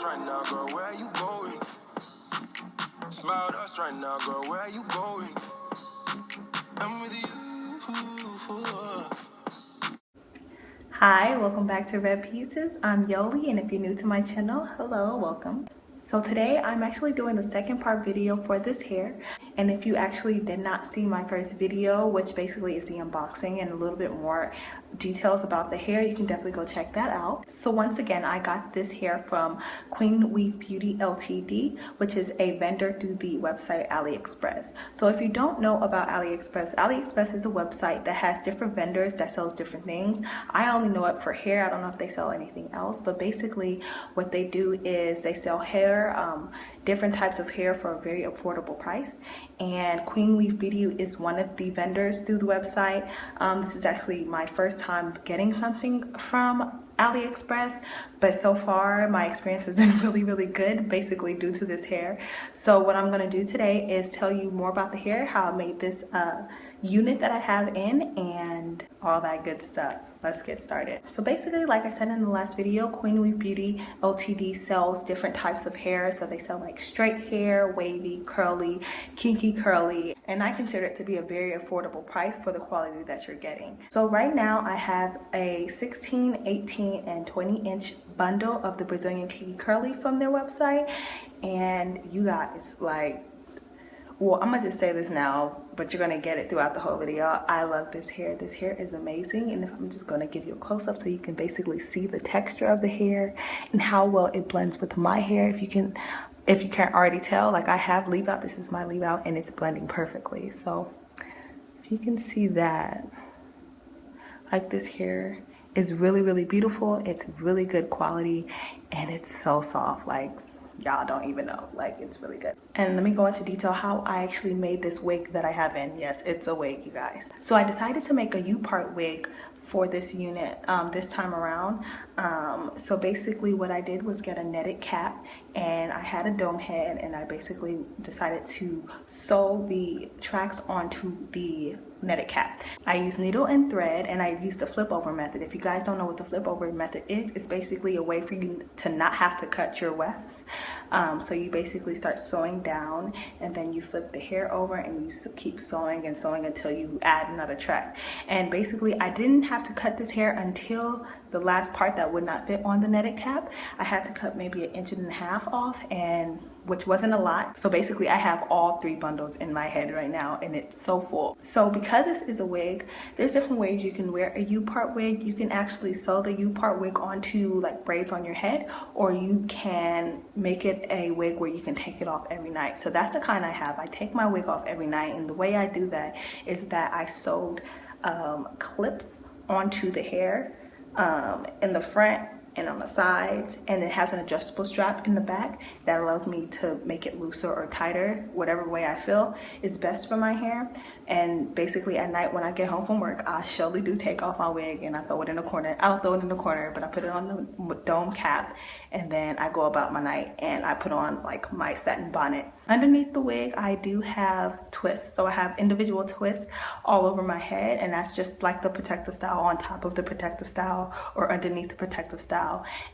us right now, girl, where you going? Smile at us right now, girl, where you going? I'm with you. Hi, welcome back to Red Pizzas. I'm Yoli, and if you're new to my channel, hello, welcome. So today I'm actually doing the second part video for this hair, and if you actually did not see my first video, which basically is the unboxing and a little bit more details about the hair, you can definitely go check that out. So once again, I got this hair from QWB Beauty LTD, which is a vendor through the website AliExpress. So if you don't know about AliExpress, AliExpress is a website that has different vendors that sells different things. I only know it for hair. I don't know if they sell anything else, but basically what they do is they sell hair, different types of hair for a very affordable price, and QWB Beauty is one of the vendors through the website. This is actually my first time getting something from AliExpress, but so far my experience has been really good, basically due to this hair. So what I'm going to do today is tell you more about the hair, how I made this unit that I have in, and all that good stuff. Let's get started. So basically, like I said in the last video, QWB Beauty LTD sells different types of hair. So they sell like straight hair, wavy, curly, kinky curly, and I consider it to be a very affordable price for the quality that you're getting. So right now I have a 16, 18, and 20-inch bundle of the Brazilian kinky curly from their website, and you guys, like, well, I'm gonna just say this now, but you're gonna get it throughout the whole video. I love this hair. This hair is amazing, and I'm just gonna give you a close-up so you can basically see the texture of the hair and how well it blends with my hair. If you can't already tell, like I have leave out. This is my leave out, and it's blending perfectly. So if you can see that, like, this hair is really beautiful. It's really good quality, and it's so soft. Like, y'all don't even know, like, it's really good. And let me go into detail how I actually made this wig that I have in. Yes, it's a wig, you guys. So I decided to make a UPart wig for this unit this time around. So basically what I did was get a netted cap, and I had a dome head, and I basically decided to sew the tracks onto the netted cap. I used needle and thread, and I used the flip over method. If you guys don't know what the flip over method is, it's basically a way for you to not have to cut your wefts. So you basically start sewing down, and then you flip the hair over, and you keep sewing and sewing until you add another track. And basically I didn't have to cut this hair until the last part that would not fit on the netted cap. I had to cut maybe 1.5 inches off, and which wasn't a lot. So basically I have all 3 bundles in my head right now, and it's so full. So because this is a wig, there's different ways you can wear a UPart wig. You can actually sew the UPart wig onto like braids on your head, or you can make it a wig where you can take it off every night. So that's the kind I have. I take my wig off every night, and the way I do that is that I sewed clips onto the hair in the front and on the sides, and it has an adjustable strap in the back that allows me to make it looser or tighter, whatever way I feel is best for my hair. And basically at night when I get home from work, I surely do take off my wig and I throw it in the corner. I don't throw it in the corner, but I put it on the dome cap, and then I go about my night and I put on like my satin bonnet. Underneath the wig I do have twists, so I have individual twists all over my head, and that's just like the protective style on top of the protective style or underneath the protective style.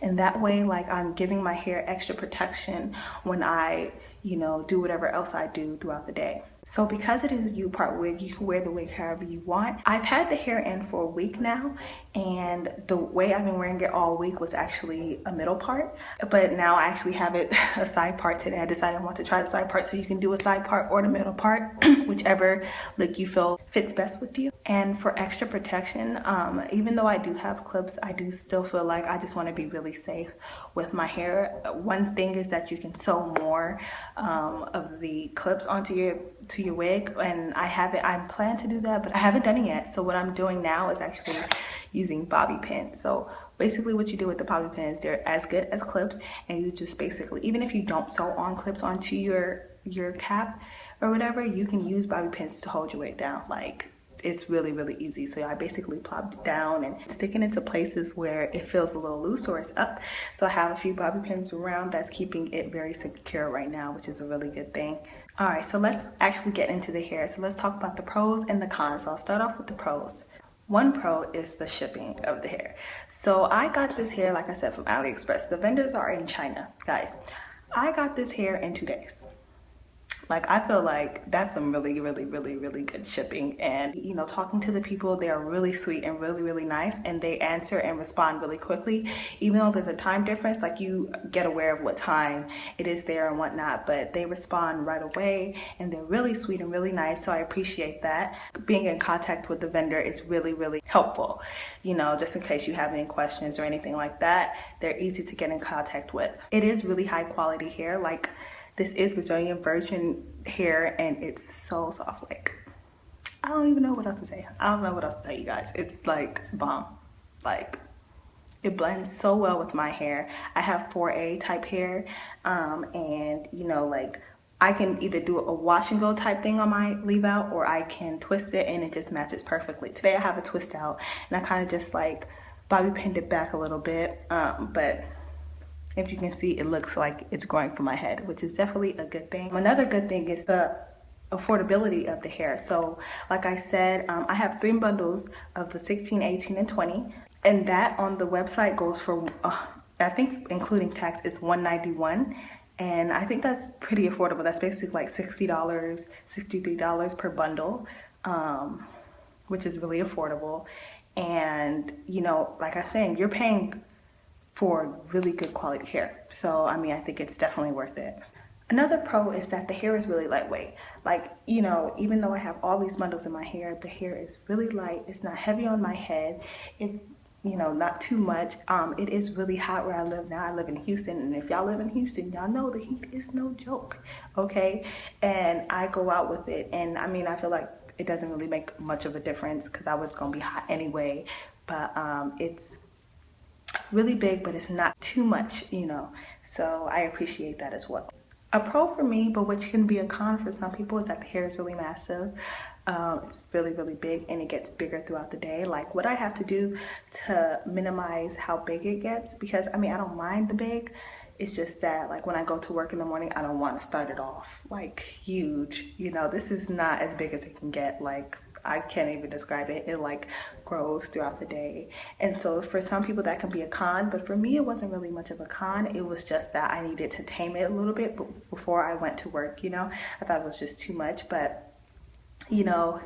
And that way, like, I'm giving my hair extra protection when I, you know, do whatever else I do throughout the day. So because it is a UPart wig, you can wear the wig however you want. I've had the hair in for a week now, and the way I've been wearing it all week was actually a middle part, but now I actually have it a side part today. I decided I want to try the side part, so you can do a side part or the middle part, whichever look you feel fits best with you. And for extra protection, even though I do have clips, I do still feel like I just want to be really safe with my hair. One thing is that you can sew more of the clips onto your wig, and I plan to do that, but I haven't done it yet. So what I'm doing now is actually using bobby pins. So basically what you do with the bobby pins, they're as good as clips, and you just basically, even if you don't sew on clips onto your cap or whatever, you can use bobby pins to hold your wig down. Like, it's really easy. So I basically plopped it down and stick it into places where it feels a little loose or it's up. So I have a few bobby pins around that's keeping it very secure right now, which is a really good thing. All right, so let's actually get into the hair. So let's talk about the pros and the cons. So I'll start off with the pros. One pro is the shipping of the hair. So I got this hair, like I said, from AliExpress. The vendors are in China, guys. I got this hair in 2 days. Like, I feel like that's some really, really, really, really good shipping. And, you know, talking to the people, they are really sweet and really, really nice. And they answer and respond really quickly. Even though there's a time difference, like, you get aware of what time it is there and whatnot. But they respond right away. And they're really sweet and really nice. So I appreciate that. Being in contact with the vendor is really, really helpful. You know, just in case you have any questions or anything like that, they're easy to get in contact with. It is really high quality hair. Like, this is Brazilian virgin hair and it's so soft. Like, I don't even know what else to say. I don't know what else to say, you guys. It's like bomb. Like, it blends so well with my hair. I have 4A type hair, and you know, like, I can either do a wash and go type thing on my leave out, or I can twist it and it just matches perfectly. Today I have a twist out and I kind of just like bobby pinned it back a little bit, but if you can see, it looks like it's growing from my head, which is definitely a good thing. Another good thing is the affordability of the hair. So like I said, I have 3 bundles of the 16, 18, and 20. And that on the website goes for, I think including tax, is $191. And I think that's pretty affordable. That's basically like $60, $63 per bundle, which is really affordable. And, you know, like I said, you're paying for really good quality hair. So, I mean, I think it's definitely worth it. Another pro is that the hair is really lightweight. Like, you know, even though I have all these bundles in my hair, the hair is really light. It's not heavy on my head. It, you know, not too much. It is really hot where I live now. I live in Houston, and if y'all live in Houston, y'all know the heat is no joke, okay? And I go out with it, and I mean, I feel like it doesn't really make much of a difference because I was gonna be hot anyway, but it's really big, but it's not too much, you know, so I appreciate that as well. A pro for me, but which can be a con for some people, is that the hair is really massive. It's really, really big, and it gets bigger throughout the day. Like, what I have to do to minimize how big it gets, because I mean, I don't mind the big, it's just that, like, when I go to work in the morning, I don't want to start it off like huge, you know. This is not as big as it can get. Like, I can't even describe it. It like grows throughout the day. And so for some people that can be a con, but for me it wasn't really much of a con. It was just that I needed to tame it a little bit before I went to work, you know. I thought it was just too much, but you know,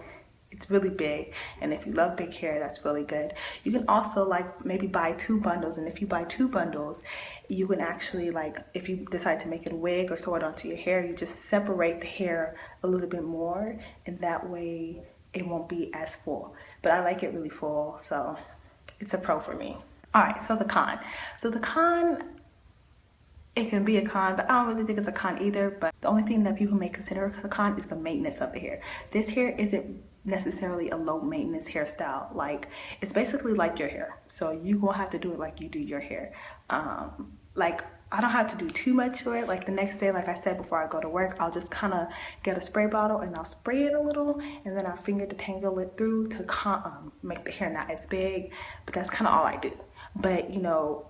it's really big, and if you love big hair, that's really good. You can also like maybe buy 2 bundles, and if you buy 2 bundles, you can actually, like, if you decide to make it a wig or sew it onto your hair, you just separate the hair a little bit more, and that way it won't be as full. But I like it really full, so it's a pro for me. All right, so the con. So the con, it can be a con, but I don't really think it's a con either. But the only thing that people may consider a con is the maintenance of the hair. This hair isn't necessarily a low maintenance hairstyle. Like, it's basically like your hair. So you gonna have to do it like you do your hair. Like, I don't have to do too much to it. Like, the next day, like I said, before I go to work, I'll just kind of get a spray bottle and I'll spray it a little, and then I'll finger detangle it through to make the hair not as big. But that's kind of all I do. But, you know,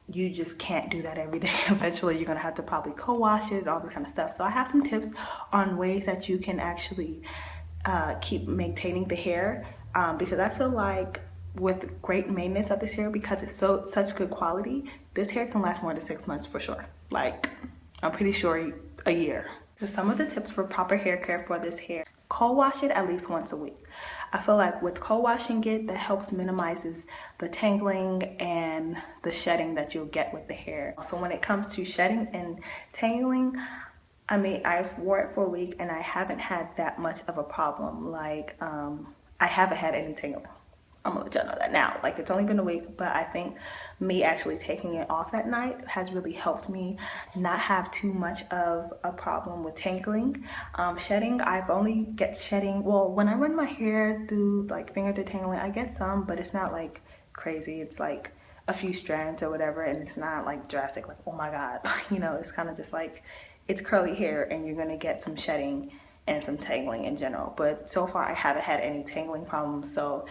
you just can't do that every day. Eventually, you're going to have to probably co-wash it and all that kind of stuff. So I have some tips on ways that you can actually keep maintaining the hair, because I feel like with great maintenance of this hair, because it's such good quality, this hair can last more than 6 months for sure. Like, I'm pretty sure a year. So some of the tips for proper hair care for this hair: co-wash it at least once a week. I feel like with co-washing it, that helps minimizes the tangling and the shedding that you'll get with the hair. So when it comes to shedding and tangling, I mean, I've wore it for a week and I haven't had that much of a problem. Like, I haven't had any tangling. I'm gonna let y'all know that now. Like, it's only been a week, but I think me actually taking it off at night has really helped me not have too much of a problem with tangling. Shedding, I've only get shedding, well, when I run my hair through like finger detangling, I get some, but it's not like crazy. It's like a few strands or whatever, and it's not like drastic, like, oh my God, you know, it's kind of just like, it's curly hair and you're gonna get some shedding and some tangling in general. But so far I haven't had any tangling problems, so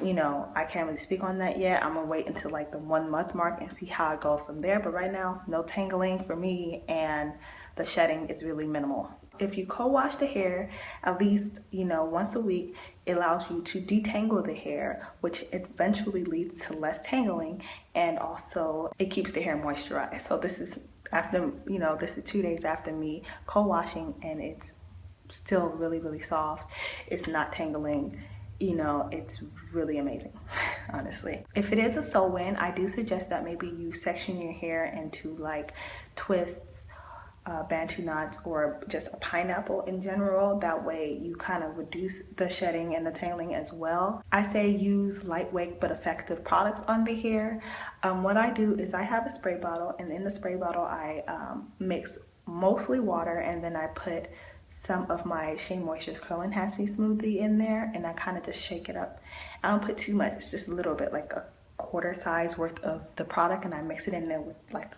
you know, I can't really speak on that yet. I'm gonna wait until like the 1 month mark and see how it goes from there. But right now, no tangling for me, and the shedding is really minimal. If you co-wash the hair at least, you know, once a week, it allows you to detangle the hair, which eventually leads to less tangling, and also it keeps the hair moisturized. So this is after, this is 2 days after me co-washing, and it's still really soft. It's not tangling. It's really amazing, honestly. If it is a sew-in, I do suggest that maybe you section your hair into like twists, bantu knots, or just a pineapple in general. That way you kind of reduce the shedding and the tangling as well. I say use lightweight but effective products on the hair. What I do is I have a spray bottle, and in the spray bottle I mix mostly water, and then I put some of my Shea Moisture's Curl Enhancing Smoothie in there, and I kind of just shake it up. I don't put too much, it's just a little bit, like a quarter size worth of the product, and I mix it in there with like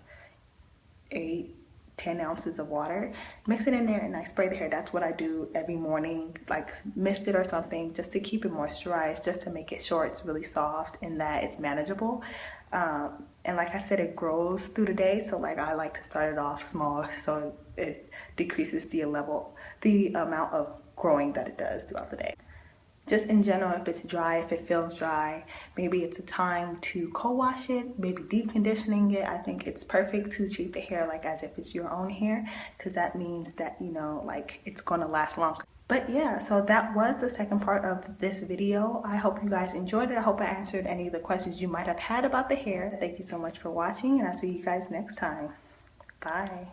8-10 ounces of water. Mix it in there and I spray the hair. That's what I do every morning, like mist it or something, just to keep it moisturized, just to make it sure it's really soft and that it's manageable. And like I said, it grows through the day, so like I like to start it off small so it decreases the amount of growing that it does throughout the day. Just in general, if it's dry, if it feels dry, maybe it's a time to co-wash it, maybe deep conditioning it. I think it's perfect to treat the hair like as if it's your own hair, because that means that, like it's gonna last longer. But yeah, so that was the second part of this video. I hope you guys enjoyed it. I hope I answered any of the questions you might have had about the hair. Thank you so much for watching, and I'll see you guys next time. Bye.